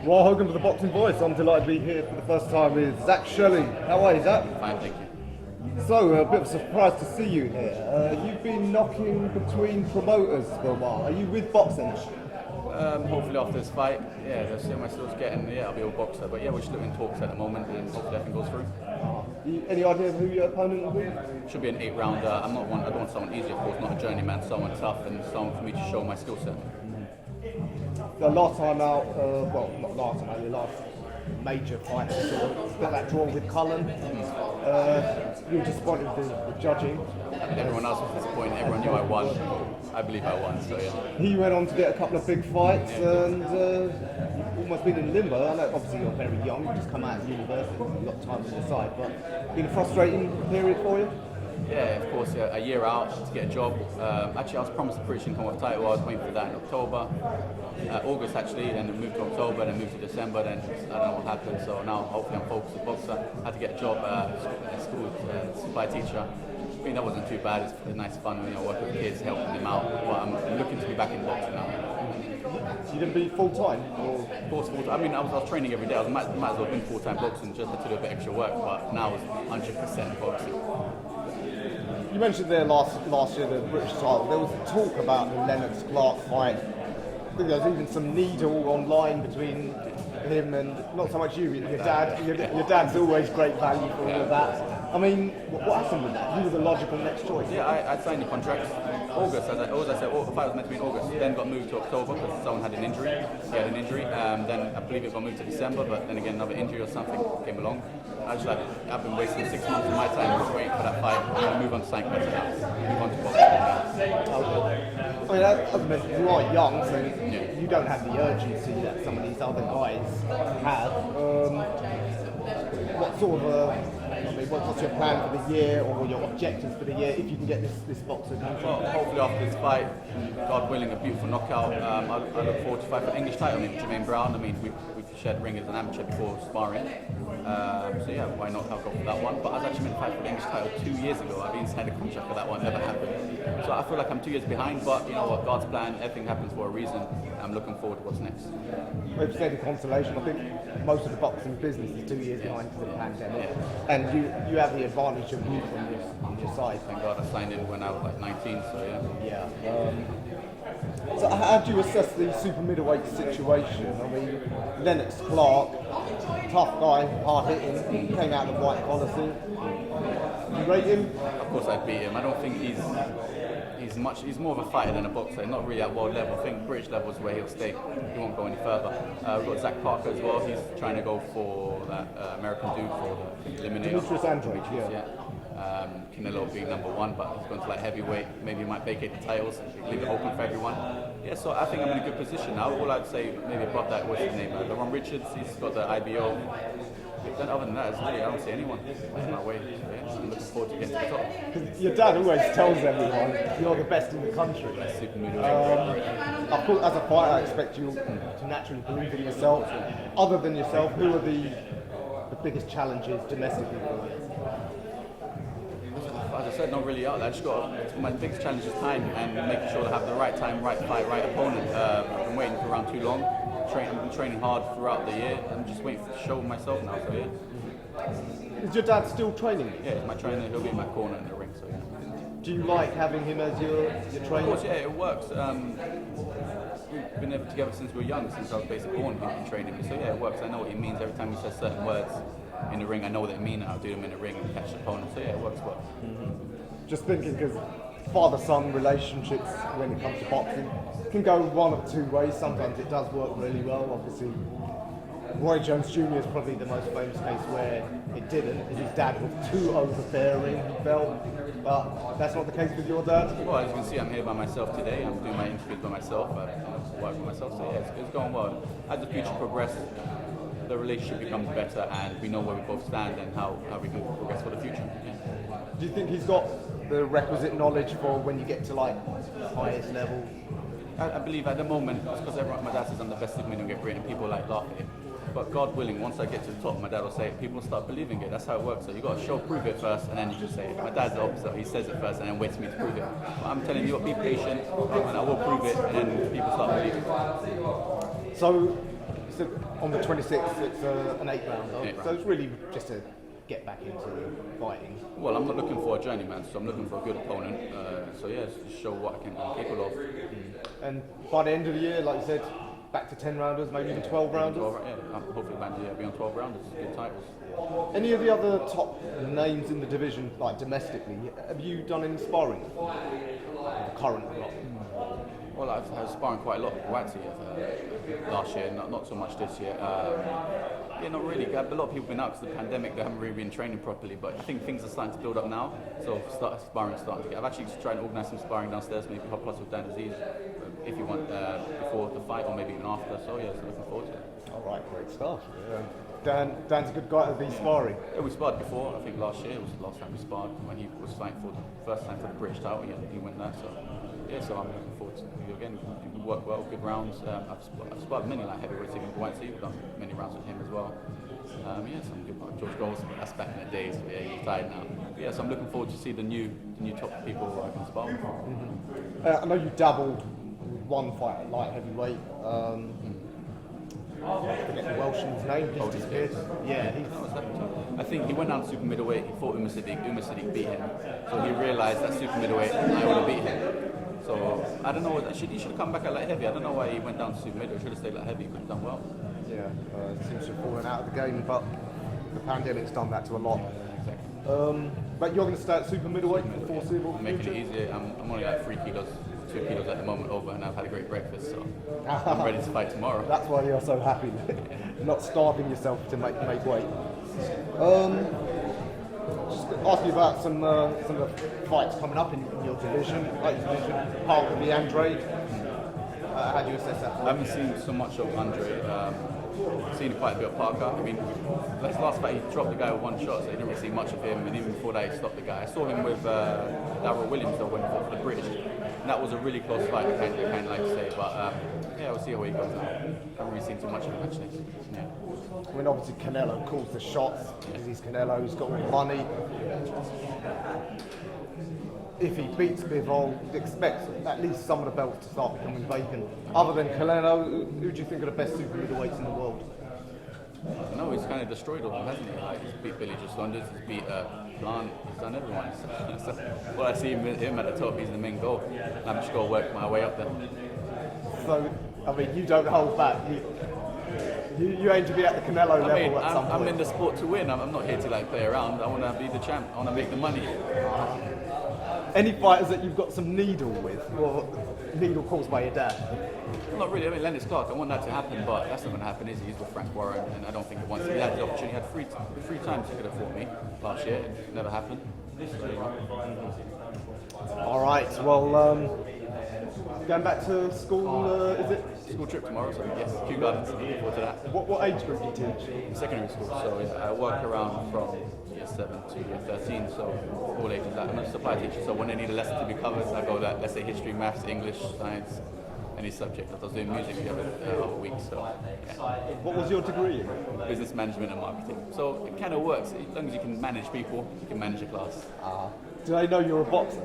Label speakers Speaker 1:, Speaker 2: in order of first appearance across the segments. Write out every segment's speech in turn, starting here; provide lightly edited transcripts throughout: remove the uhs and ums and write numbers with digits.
Speaker 1: Well, welcome to the Boxing Voice. I'm delighted to be here for the first time with Zak Chelli. How are you, Zak?
Speaker 2: Fine, thank you.
Speaker 1: So, a bit of a surprise to see you here. You've been knocking between promoters for a while. Are you with boxing?
Speaker 2: Hopefully after this fight, they'll see my skills getting, I'll be a boxer. But we're just doing talks at the moment and hopefully everything goes through.
Speaker 1: Any idea of who your opponent will be?
Speaker 2: Should be an 8-rounder. I don't want someone easy, of course, not a journeyman, someone tough and someone for me to show my skill set.
Speaker 1: The last time out, well, not last time out, your last major fight, sort of got that draw with Cullen. You were disappointed with the judging.
Speaker 2: Everyone else was disappointed. Everyone knew I won. I believe I won, so yeah.
Speaker 1: He went on to get a couple of big fights and you've almost been in limbo. I know obviously you're very young, you've just come out of university, you've got time on your side, but been a frustrating period for you?
Speaker 2: Yeah, of course, a year out to get a job. Actually, I was promised a British Commonwealth title. I was waiting for that in October, August actually, then it moved to October, then moved to December, then I don't know what happened. So now, hopefully, I'm focused as a boxer. I had to get a job at school, supply teacher. I think that wasn't too bad. It's nice fun, working with kids, helping them out. But I'm looking to be back in boxing now.
Speaker 1: So you're going to be full-time?
Speaker 2: Of course, full-time. I mean, I was training every day. I might as well have been full-time boxing, just had to do a bit extra work. But now it's 100% boxing.
Speaker 1: You mentioned there last year the British title. There was talk about the Lennox-Clark fight. I think there was even some needle online between him and not so much you, your dad. Your dad's always great value for all of that. I mean, what happened with that? You were the logical next choice.
Speaker 2: Yeah, I signed the contract August. As I said, the fight was meant to be in August. Then got moved to October because someone had an injury. He had an injury. Then I believe it got moved to December, but then again another injury or something came along. I've been wasting 6 months of my time just waiting for that fight. I'm going to move on to something better now. Move on to boxing.
Speaker 1: I mean, as I mentioned, you are young, so you don't have the urgency that some of these other guys have. What sort of what's your plan for the year or your objectives for the year if you can get this boxer done?
Speaker 2: Well, hopefully after this fight, God willing, a beautiful knockout. I look forward to fight for the English title with Germaine Brown. I mean, we've shared ring as an amateur before sparring. So yeah, why not? I'll go for that one. But I was actually meant to fight for the English title 2 years ago. I've been signed a contract for that one, never happened. So I feel like I'm 2 years behind, but you know what, God's plan, everything happens for a reason. I'm looking forward to what's next.
Speaker 1: We've said the consolation. I think most of the boxing business is 2 years behind because of the pandemic. And you have the advantage of youth on your side.
Speaker 2: Thank God I signed in when I was like 19, so yeah.
Speaker 1: So how do you assess the super middleweight situation? I mean, Lennox Clark, tough guy, hard hitting, came out of the white collar scene. You rate him?
Speaker 2: Of course I beat him. I don't think he's he's more of a fighter than a boxer, not really at world level. I think British level is where he'll stay. He won't go any further. We've got Zak Parker as well. He's trying to go for that American dude for the eliminator.
Speaker 1: Yeah.
Speaker 2: Canelo being number one, but he's going to like heavyweight. Maybe he might vacate the titles, leave it open for everyone. Yeah, so I think I'm in a good position now. All I'd say, maybe above that, what's his name? Ron Richards, he's got the IBO. Then other than that, I don't see anyone. That's my way. So, I'm looking forward to getting to the top.
Speaker 1: Because your dad always tells everyone you're the best in the country.
Speaker 2: Super middleweight.
Speaker 1: Of course, as a fighter, I expect you to naturally believe in yourself. Other than yourself, who are the biggest challenges domestically for you?
Speaker 2: As I said, not really out there. I just my biggest challenge is time and making sure to have the right time, right fight, right opponent. I've been waiting for around too long. I've been training hard throughout the year. I'm just waiting to show myself now. So yeah.
Speaker 1: Is your dad still training?
Speaker 2: Yeah, he's my trainer. He'll be in my corner in the ring. So yeah.
Speaker 1: Do you like having him as your trainer?
Speaker 2: Of course, yeah, it works. We've been together since we were young, since I was basically born. He's been training me. So yeah, it works. I know what he means every time he says certain words in the ring. I know what they mean. I'll do them in the ring and catch the opponent. So yeah, it works well.
Speaker 1: Just thinking, because father-son relationships when it comes to boxing can go one of two ways. Sometimes it does work really well. Obviously, Roy Jones Jr. is probably the most famous case where it didn't. His dad was too overbearing, he felt. But that's not the case with your dad?
Speaker 2: Well, as you can see, I'm here by myself today. I'm doing my interviews by myself. I work by myself. So yeah, it's going well. As the future progresses, the relationship becomes better and we know where we both stand and how we can progress for the future. Yeah.
Speaker 1: Do you think he's got the requisite knowledge for when you get to like the highest level?
Speaker 2: I believe at the moment, it's because my dad says I'm the best in Great Britain and people like laugh at it. But God willing, once I get to the top, my dad will say it, people start believing it. That's how it works. So you got to prove it first, and then you just say it. My dad's the opposite. He says it first, and then waits for me to prove it. But I'm telling you, be patient, and I will prove it, and then people start believing it.
Speaker 1: So So on the 26th, it's an 8-rounder.
Speaker 2: Eight
Speaker 1: So it's really just to get back into fighting.
Speaker 2: Well, I'm not looking for a journeyman, so I'm looking for a good opponent. So yeah, just show what I'm capable of.
Speaker 1: And by the end of the year, like you said, back to 10 rounders, maybe even 12 rounders.
Speaker 2: 12, yeah, hopefully by the end of the year I'll be on 12 rounders, good titles.
Speaker 1: Any of the other top names in the division, like domestically, have you done any sparring with the current lot?
Speaker 2: Well, I've sparring quite a lot with Whitey last year, not so much this year. Yeah, not really. A lot of people have been out because of the pandemic, they haven't really been training properly, but I think things are starting to build up now, so sparring starting to get. I've actually tried to organise some sparring downstairs, maybe hot plus with Dazn, if you want, before the fight or maybe even after, so yeah, so looking forward to it.
Speaker 1: Alright, great stuff. Dan's a good guy to be sparring.
Speaker 2: Yeah, we sparred before, I think last year was the last time we sparred, when he was fighting for the first time for the British title, he went there, so yeah, so I'm looking forward to it again. We work well, good rounds. I've sparred many like heavyweights, even Whitey, we've done many rounds with him as well. Yeah, some good George Goals, that's back in the days, yeah, he's retired now. But yeah, so I'm looking forward to see the new top people I can spar with.
Speaker 1: I know you dabbled with one fight at light heavyweight. I forget the Welshman's name, he's disappeared. Yeah,
Speaker 2: I think he went down to super middleweight, he fought Uma Siddiq beat him. So he realised that super middleweight, I would have beat him. So I don't know, he should have come back at light heavy. I don't know why he went down to super middleweight, should have stayed light heavy, he could have done well.
Speaker 1: Yeah, seems to have fallen out of the game, but the pandemic's done that to a lot. But you're going to stay at super middleweight for the foreseeable
Speaker 2: Making
Speaker 1: future?
Speaker 2: it easier, I'm only like 3 kilos, 2 kilos at the moment over, and I've had a great breakfast, so I'm ready to fight tomorrow.
Speaker 1: That's why you're so happy, not starving yourself to make weight. Just ask you about some of the fights coming up in your division, like you mentioned, Parker v Andrade. How do you assess that?
Speaker 2: I haven't seen so much of Andre. Seen quite a bit of Parker. I mean, this last fight he dropped the guy with one shot, so I didn't really see much of him. And even before that, he stopped the guy. I saw him with Darryl Williams, though, when he fought for the British. And that was a really close fight. I kind of like to say, but yeah, we'll see how he goes now. I haven't really seen too much of him actually. Yeah.
Speaker 1: I mean, obviously Canelo calls the shots because he's Canelo. He's got all the money. If he beats Bivol, expect at least some of the belts to start becoming vacant. Other than Canelo, who do you think are the best super middleweights in the world?
Speaker 2: No, he's kind of destroyed all of them, hasn't he? Like, he's beat Billy Joe Saunders, he's beat Plant, he's done everyone. So, well, I see him at the top, he's the main goal. I'm just going to work my way up there.
Speaker 1: So, I mean, you don't hold back. You aim to be at the Canelo level at some point.
Speaker 2: I'm in the sport to win. I'm not here to like play around. I want to be the champ. I want to make the money.
Speaker 1: Any fighters that you've got some needle with, or needle caused by your dad?
Speaker 2: Not really. I mean, Lennox Clark, I want that to happen, but that's not going to happen, is he? He's with Frank Warren, and I don't think it wants. He had the opportunity. He had three times he could have fought me last year. It never happened.
Speaker 1: All right. Well, going back to school, is it?
Speaker 2: School trip tomorrow, so yes, Kew Gardens. Looking forward to that.
Speaker 1: What age group do you teach?
Speaker 2: Secondary school, so yeah, I work around from year 7 to year 13, so all ages. I'm a supply teacher, so when they need a lesson to be covered, I go that, let's say history, maths, English, science, any subject. I was doing music the other week, so yeah.
Speaker 1: What was your degree in?
Speaker 2: Business management and marketing. So it kind of works. As long as you can manage people, you can manage a class.
Speaker 1: Do they know you're a boxer?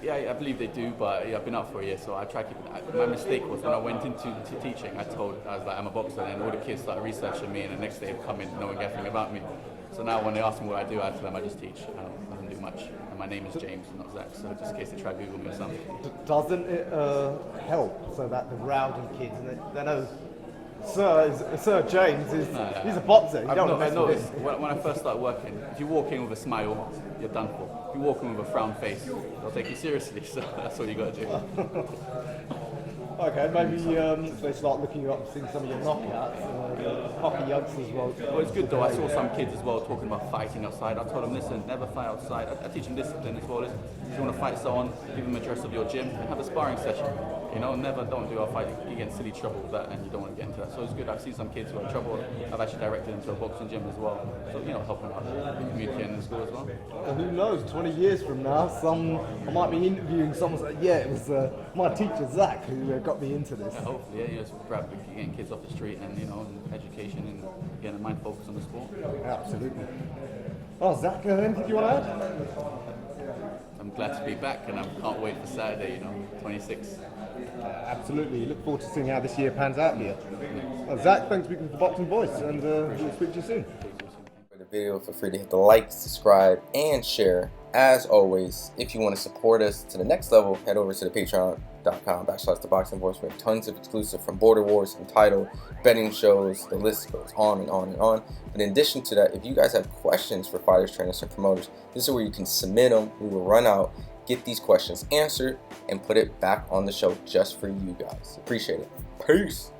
Speaker 2: Yeah, I believe they do, but yeah, I've been out for a year, so I try to keep it. My mistake was when I went into teaching, I was like, I'm a boxer, and all the kids started researching me, and the next day they come in knowing everything about me. So now when they ask me what I do, I tell them I just teach. I don't do much. And my name is James, not Zach, so just in case they try to Google me or something.
Speaker 1: Doesn't it help so that the rowdy kids, they know Sir James he's a boxer. You don't
Speaker 2: I
Speaker 1: mess
Speaker 2: noticed
Speaker 1: with him.
Speaker 2: when I first started working, if you walk in with a smile, you're done for. If you walk in with a frown face, they'll take you seriously. So that's what you got to do.
Speaker 1: Okay, maybe they start looking you up, seeing some of your knockouts. Hockey youngsters as well.
Speaker 2: Well, it's good though. I saw some kids as well talking about fighting outside. I told them, listen, never fight outside. I teach them discipline as well. If you want to fight someone, give them the address of your gym and have a sparring session. You know, don't do a fight. You get in silly trouble with that, and you don't want to get into that. So it's good. I've seen some kids who are in trouble. I've actually directed them to a boxing gym as well. So helping out the community and the school as well.
Speaker 1: Well, who knows? 20 years from now, I might be interviewing someone. Like, yeah, it was my teacher Zach who got me into this.
Speaker 2: Yeah, hopefully, yeah. It's about getting kids off the street and education and getting a mind focused on the sport.
Speaker 1: Absolutely. Oh, Zach, anything you want to add?
Speaker 2: I'm glad to be back, and I can't wait for Saturday, 26th.
Speaker 1: Absolutely. Look forward to seeing how this year pans out here. Zach, thanks for speaking to the Boxing Voice, and we'll speak to you soon.
Speaker 3: For the video, feel free to hit the like, subscribe, and share. As always, if you want to support us to the next level, head over to the patreon.com/ThaBoxingVoice. We have tons of exclusive from Border Wars, from title, betting shows, the list goes on and on and on. But in addition to that, if you guys have questions for fighters, trainers, and promoters, this is where you can submit them. We will run out, get these questions answered, and put it back on the show just for you guys. Appreciate it. Peace.